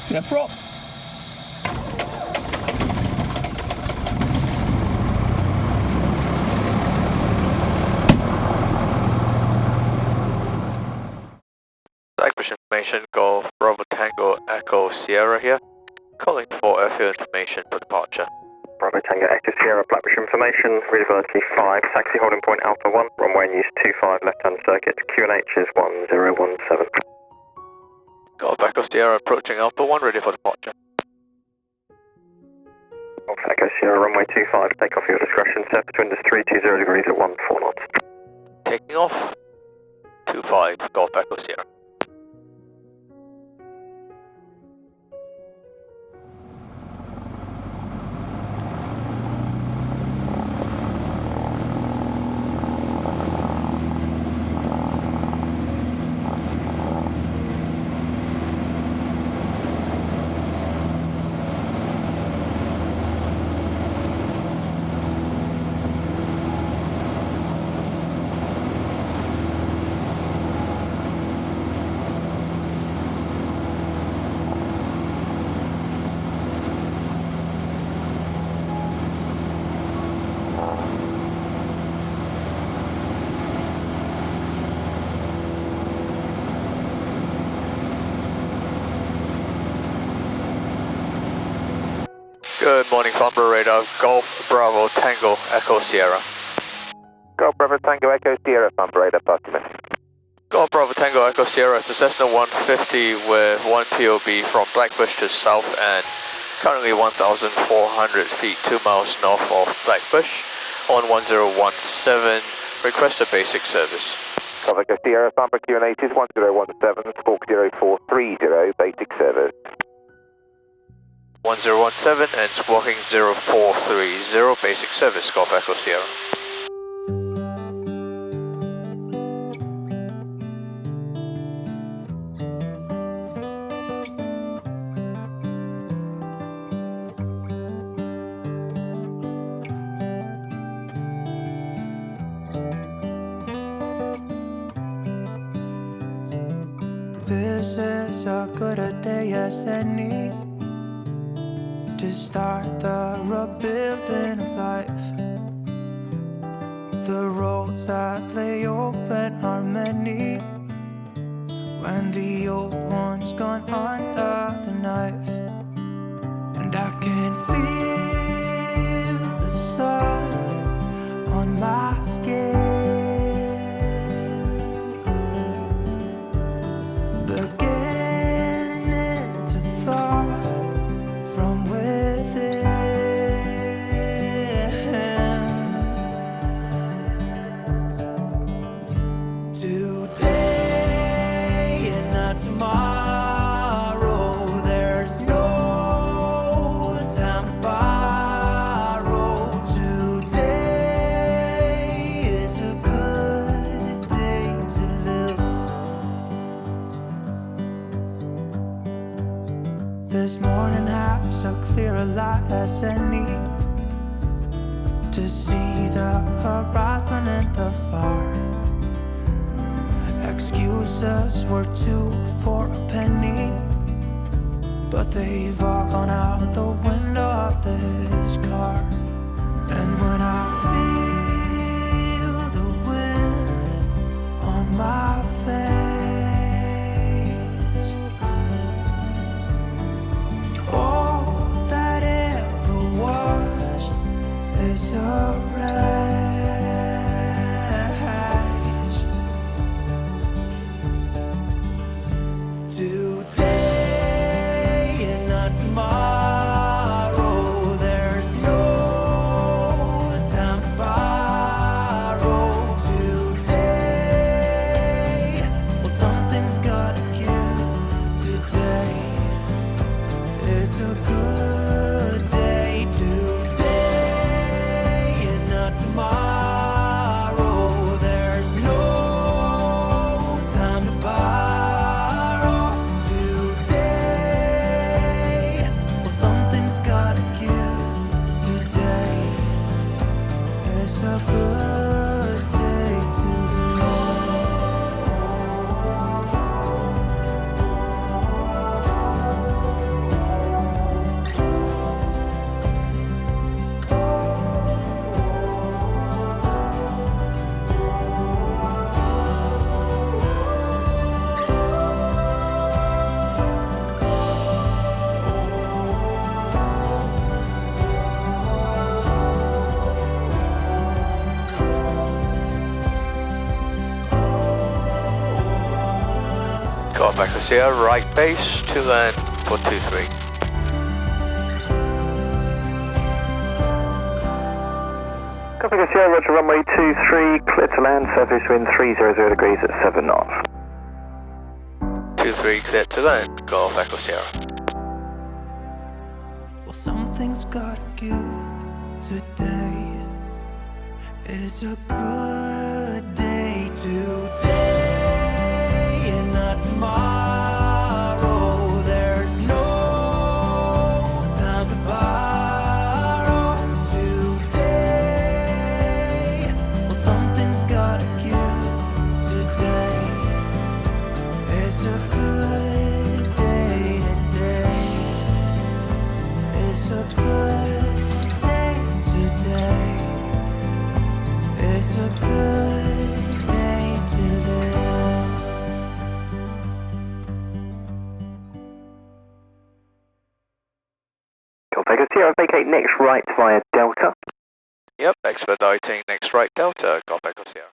Clear prop. Blackbush information, Golf Bravo Tango Echo Sierra here. Calling for airfield information for departure. Bravo Tango Echo Sierra, Blackbush information, readability 5, taxi holding point Alpha 1, runway in use 25, left-hand circuit, QNH is 1017. Golf Echo Sierra approaching Alpha 1, ready for departure. Golf Echo Sierra, runway 25, take off your discretion, set between the 320 degrees at 14 knots. Taking off. 25, Golf Echo Sierra. Good morning, Farnborough Radar, Golf Bravo Tango Echo Sierra. Golf Bravo Tango Echo Sierra, Farnborough Radar, past you. Golf Bravo Tango Echo Sierra, it's a Cessna 150 with one POB from Blackbush to Southend. Currently 1,400 feet, 2 miles north of Blackbush on 1017. Request a basic service. Golf Echo Sierra, Farnborough QNH is 1017, squawk 0430, basic service. 1017 and squawking 0430, basic service, Golf Echo Sierra. This is as good a day as any to start the rebuilding of life. The roads that lay open are many when the old one's gone under the knife. And I can feel the sun on my skin, beginning to thaw from within. Today and not tomorrow, there's no time to borrow. Today is a good day to live. This morning has so clear a light as any to see the horizon and the far. Excuses were 2 for a penny, but they've all gone out the window of this car. And when I feel the wind on my face, all that ever was is a wreck. Today and not tomorrow, there's no time to borrow. Today Golf Echo Sierra, right base to land for 23. Copy Sierra, Roger, runway 23, clear to land, surface wind 300 degrees at 7 knots. 23 clear to land, Golf Echo Sierra. Well, something's gotta give today. It's a good day today, and not tomorrow. There's no time to borrow today. Well, something's gotta give today. It's a good day today. It's a good day today. It's a good day to live. Golf Echo Sierra, vacate next right via Delta. Yep, expediting next right Delta, Golf Echo Sierra.